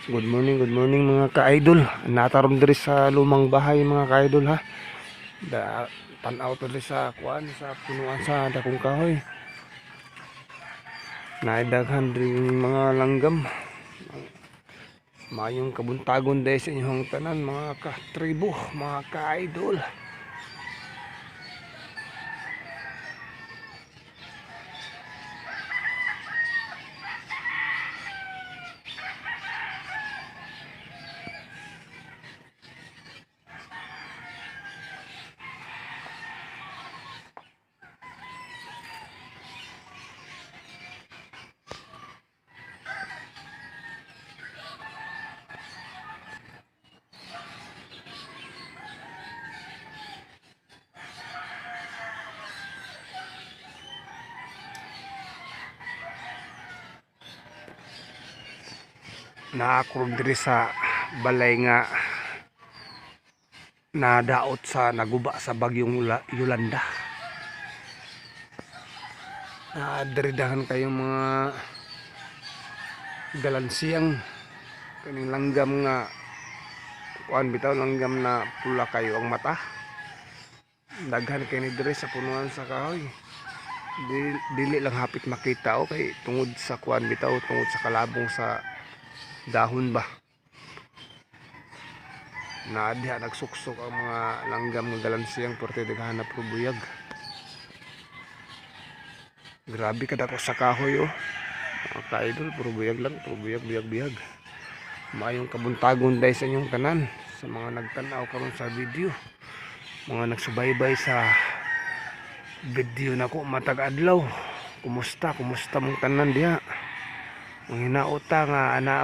Good morning mga ka-idol. Natarom diri sa lumang bahay mga ka-idol ha. Tan-aw to diri sa kuan sa punuan sa dakong kahoy. Naidaghan diri mga langgam. Mayong kabuntagon dahil sa inyong tanan mga ka-tribo, mga ka-idol. Naakurog diri sa balay nga nadaot sa naguba sa bagyong Yolanda. Diridahan kayong mga galansiyang kaning langgam nga kuan bitaw, langgam na pula kayo ang mata. Daghan kay ni diri sa punuan sa kahoy. Dili lang hapit makita o kay tungod sa kuan bitaw, tungod sa kalabong sa dahon ba. Diha nagsuksok ang mga langgam ng galansiyang porte daghanap og buyag. Grabe kadako sa kahoy oh. Mga ka-idol, puro buyag lang, puro buyag. Mayong kabuntagon dahil sa inyong tanan, sa mga nagtanaw karon sa video, mga nagsubaybay sa video nako matag adlaw. Kumusta mong tanan diha? Ang hinaota nga ana